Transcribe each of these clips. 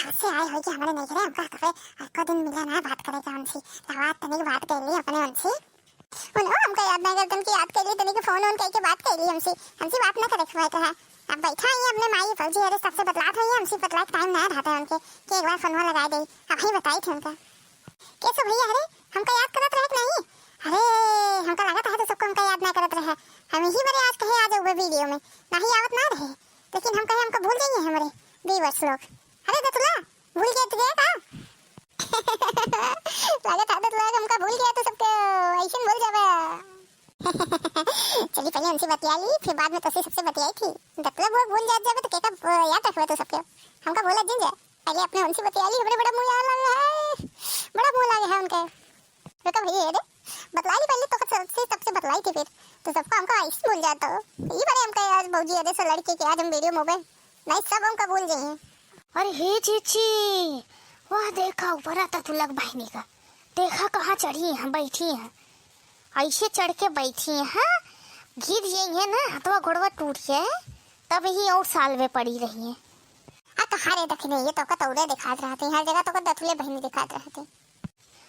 कहाँ से आए हो कि हमारे नहीं करे हमका कहे आपका दिन मिला ना बात करेगा हमसे लगा तनिक बात कर ली अपने हमसे बोलो हमका याद नहीं करते कि याद कर ली तनिक फोन ऑन करके बात कर ली हमसे हमसे बात ना करे हुआ कहा अब बैठा है अपने माई फौजी अरे सबसे बतलात है हमसे बतला टाइम ना रहता है उनके कि एक बार फोन लगा दे अब ही बताई थी उनका कैसे भैया अरे हमका याद करत रहे कि नहीं अरे हमका लगा था तो सबको हमका याद ना करत रहे हम ही बड़े आज कहे आज हुए वीडियो में नहीं आवत ना रहे लेकिन हम कहे हमका भूल जाएंगे हमारे 20 वर्ष लोग अरे दतुला भूल गए तुझे का लगा था दतुला हमका भूल गया तो सबको ऐसे बोल जावे चलिए पहले उनसे बतिया ली फिर बाद में तुझसे सबसे बतियाई थी दतुला वो भूल जाए तो क्या याद रखवे तो सबको हमका भूल जिन जाए पहले अपने उनसे बतिया ली बड़ा मुंह याद लग रहा है बड़ा मुंह लगे है उनके तो भैया अरे बतलाई पहले तो सबसे बतलाई थी फिर तो सबको हमका ऐसे भूल जाता हो ये बड़े हमका आज भौजी अरे से लड़के के आज हम वीडियो मोबाइल नहीं सब हमका भूल जाइए अरे हे चीची वह देखा ऊपर आता तू लग बहनी का देखा कहाँ चढ़ी है बैठी है ऐसे चढ़ के बैठी है हाँ गिर जाइए ना हाथवा गोड़वा टूट जाए तब ही और साल में पड़ी रही है तो हारे दखने ये तो का तौड़े दिखात रहते हर जगह तो का दतुले बहनी दिखात रहते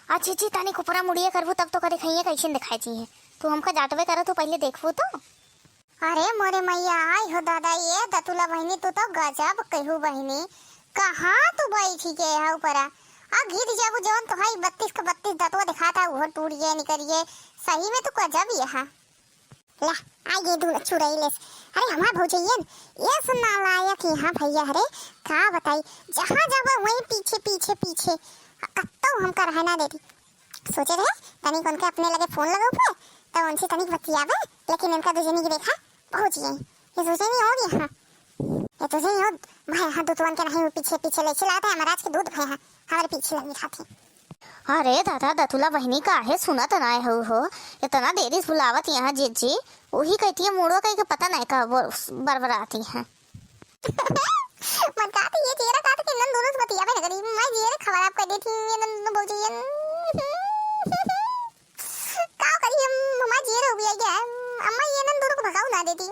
अच्छी जी तानी ऊपरा मुड़िए करबू तब तो करे खइए कैसे दिखाई चाहिए तू हमका जाटवे करा तू पहले देखबू तो अरे मोरे मैया आई हो दादा ये दतुला बहनी तू तो गजब कहू बहनी कहाँ तू बैठी के है ऊपरा आ गिर जाबू जौन तो भाई 32 का 32 दतवा दिखाता वो टूट गए निकलिए सही में तो गजब ये है ला आई ये दूर चुराई ले अरे हमार भौजैयन ये सुनना लायक यहाँ भैया अरे का बताई जहाँ जाबो वहीं पीछे पीछे पीछे कत्तो हमका रहना देती सोचे रहे तनिक उनके अपने लगे फोन लगा ऊपर तब उनसे तनिक बतियावे लेकिन उनका दूसरे की देखा पहुंच गई ये दूसरे नहीं हो गया ये तुझे नहीं हो भाई हाँ दूध के नहीं पीछे पीछे ले चलाता है महाराज के दूध भाई हाँ हमारे पीछे लगी खाती अरे दादा दतुला बहनी का है सुना तो ना हो इतना देरी बुलावत यहाँ जी वही कहती है मुड़ो कहीं के पता नहीं का बरबराती है मन कहती ये चेहरा कहती कि नन दोनों से बतियावे ना करी मैं जीरे खबर आप कर दी थी ये नन भौजैयन का करी हम हमारा जीरे हो गया अम्मा ये नन दोनों को भगाऊ ना देती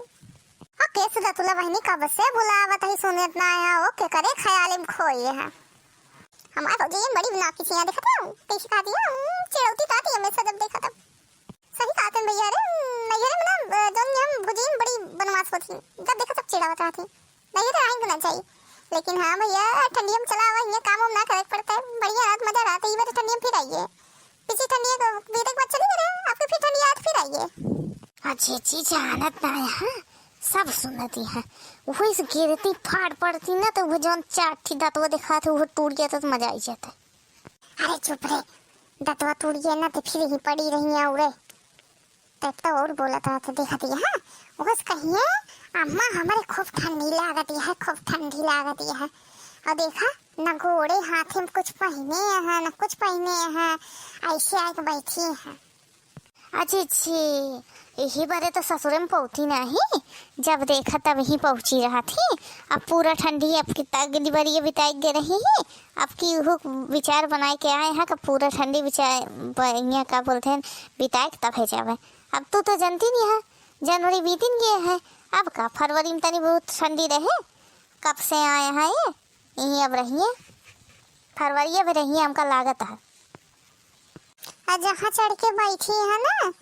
और कैसे दतुला बहनी कब से बुलावत है सुनत ना है ओके करे ख्याल में खोए है हमारे भौजैयन बड़ी बना की चिया देखा था कैसे खाती है चिड़ौती खाती है मैं सब देखा था सही कहते हैं भैया अरे नहीं रे ना जन हम भौजैयन बड़ी बनवास होती जब देखा सब चिड़ावत रहती नहीं तो आएंगे ना चाहिए लेकिन हाँ भैया ठंडी में चला हुआ ये काम ना करे पड़ता है बढ़िया रात मजा आता है ये बार ठंडी में फिर आइए पीछे ठंडी बीते के बाद चली गए आपके फिर ठंडी याद फिर आइए अच्छी चीज जानत ना है सब सुनती है वही से गिरती फाड़ पड़ती ना तो वो जौन चाठी दतवा दिखा थे वो टूट गया तो मजा आई जाता अरे चुप रे दतवा टूट गया ना तो फिर ही पड़ी रही है उड़े तब तो और बोला था तो देखा थी हाँ बस कहिए अम्मा हमारे खूब ठंडी लागती है खूब ठंडी लागती है और देखा न घोड़े हाथ में कुछ पहने हैं न कुछ पहने हैं ऐसे आके बैठी है अच्छी यही बारे तो ससुर में पहुंची नहीं जब देखा तब ही पहुंची रहा थी अब पूरा ठंडी आपकी तगड़ी बड़ी बिताई गे रही है आपकी विचार बनाए के आए हैं कि पूरा ठंडी विचार क्या बोलते हैं बिताए तब है जावे अब तो जानती नहीं है जनवरी बीतिन गए है अब का फरवरी में तनी बहुत ठंडी रहे कब से आए हैं ये यही अब रहिए फरवरी में रहिए हमका लागत है जहाँ चढ़ के बैठी है ना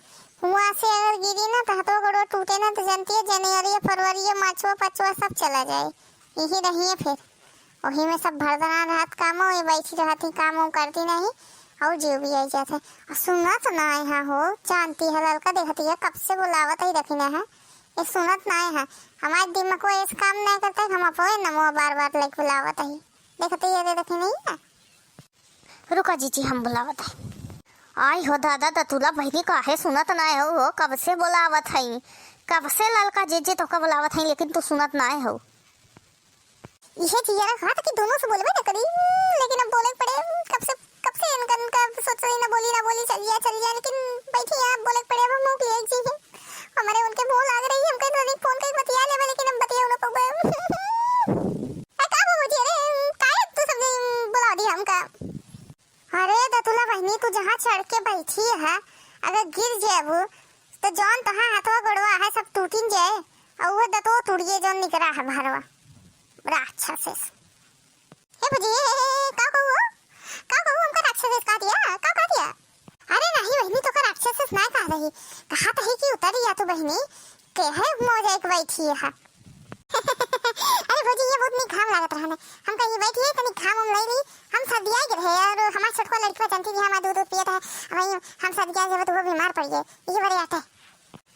वहाँ से अगर गिरी ना तो हाथों गोड़ों टूटे ना तो जानती है जनवरी फरवरी मार्चवा पचवा सब चला जाए यही रही है फिर वही में सब भरदना रात काम हो बैठी रहती काम करती नहीं और जीव भी आई जाते और सुनत ना यहाँ हो जानती है लड़का देखती है कब से बुलावत ही रखी है ये सुनत ना है हमारे दिमाग को इस काम नहीं करता है हम अपो नमो बार बार लेके बुलावत ही देखती है देखी नहीं है रुका जी हम बुलावत है आई हो दादा दतुला बहनी का है सुनत ना हो कब से बुलावत है कब से लड़का जे तो का बुलावत है लेकिन तू सुनत ना हो ये चीज़ रखा था कि दोनों से बोलबे ना करी लेकिन अब बोले पड़े कब से इनका सोच रही ना बोली चल गया लेकिन बैठी आप बोले पड़े अब मुंह की एक चीज है हमारे उनके मुंह लाग रही है हम कहीं तो फोन कहीं बतिया ले लेकिन हम बतिया उन पर का मुझे रे काय तू सब बुला दी हमका अरे दतुला बहनी तू जहाँ चढ़ के बैठी है अगर गिर जाए तो जौन तहाँ हाथवा गोड़वा है सब टूटिन जाए और वो दतो टूटिए जौन निकला है भरवा बड़ा अच्छा से हे भजी रही कहा तो ही कि उतरी या तो बहनी के है मोजा एक बैठी है अरे भौजी ये बहुत नहीं घाम लागत रहने हम कहीं बैठी है तनी घाम हम नहीं ली हम सर्दिया के रहे और हमारा छोटको लड़का जानती थी हमारा दूध पियत है वही हम सर्दिया जब तो वो बीमार पड़ गए ये बड़े आते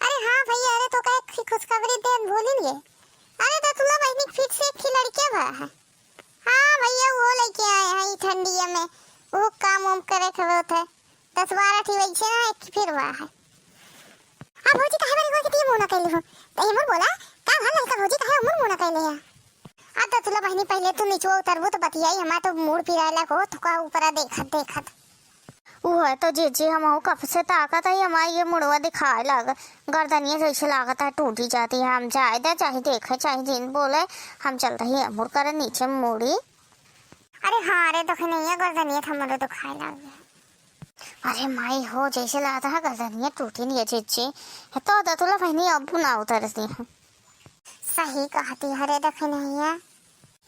अरे हाँ भैया अरे तो कहे खुशखबरी दे भूल लिए अरे तो तुला बहनी फिर से एक लड़के भा है हाँ भैया वो लेके आए हैं ये ठंडिया में वो काम उम करे खवे होते 10-12 ठी वैसे ना एक फिर हुआ है अब भौजी कहे बड़ी को कितनी मोना कहली हो तो ये बोला का भला का भौजी कहे उमर मोना कहले है आ तो तुला बहनी पहले तू नीचे उतरबो तो बतियाई हमा तो मूड फिरायला को तो का ऊपर देखत वो है तो जे हम कब से ताकत है हमारी ये मुड़वा दिखाए लाग गर्दनिया जैसे लागत है टूटी जाती है हम जाए दे चाहे देखे चाहे जिन बोले हम चल रही है मुड़ कर नीचे मुड़ी अरे हाँ अरे तो नहीं है गर्दनिया हमरो तो खाए लाग अरे माई हो जैसे लगता है गर्दनिया टूटी नहीं है चीची है तो तुला बहनी अब ना उतरती है सही कहती हरे देखे नहीं है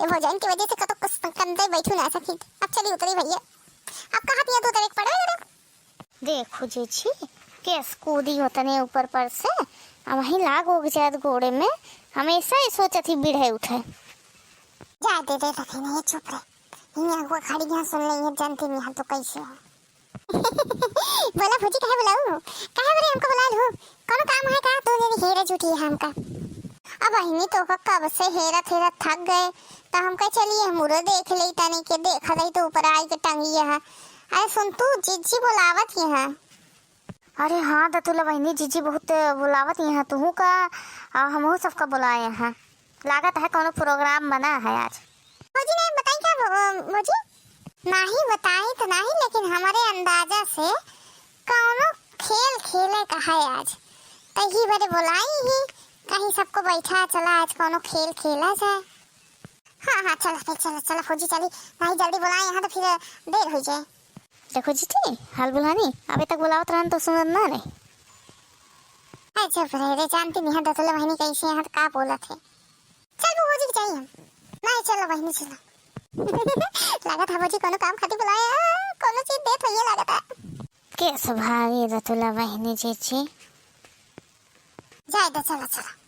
ये भोजन की वजह से कतो कुछ कंधे बैठू ना सकी अब चली उतरी भैया अब कहा दिया तो उतर एक पड़े देखो जीजी कैस कूदी होतने ऊपर पर से अब वहीं लाग हो गया घोड़े में हमेशा ही सोचा थी बिढ़े उठे जा दे देखे नहीं चुप रहे यहाँ को खड़ी यहाँ सुन रही है जानती नहीं हम तो कैसे है बोला भौजी कहे बुलाऊं कहे बरे हमको बुला लो कौन काम है का तो मेरी हेरा झूठी है हमका अब बहनी तो कब से हेरा थेरा थक गए तो हम कह चलिए मुरे देख ले तनी के देखा दई तो ऊपर आई के टंगी है अरे सुन तू जीजी बुलावत है अरे हाँ दतुला बहनी जीजी बहुत बुलावत यहाँ तू का हम सबका बुलाए हैं लागत है कोनो प्रोग्राम बना है आज भौजी ने बताई क्या भौजी नहीं बताई तो नहीं लेकिन हमारे अंदाजा से कौनो खेल खेले का है आज तही बड़े बुलाई ही कहीं सबको बैठा चला आज कोनो खेल खेला जाए हाँ हाँ चलो फिर चलो फौजी चली नहीं जल्दी बुलाए यहाँ तो फिर देर हो जाए देखो जीजी हाल बुलानी अभी तक बुलावत रहन तो सुन ना नहीं अच्छा रे जानती नहीं है दतुला बहनी कैसे यहाँ का बोला थे चल भौजी की चाहिए नहीं चलो बहनी चलो लागत है भौजी कोनो काम खाती बुलाया कोनो चीज देत होइए लागत है कैसे भागी दतुला बहनी जीजी जाए दो चलो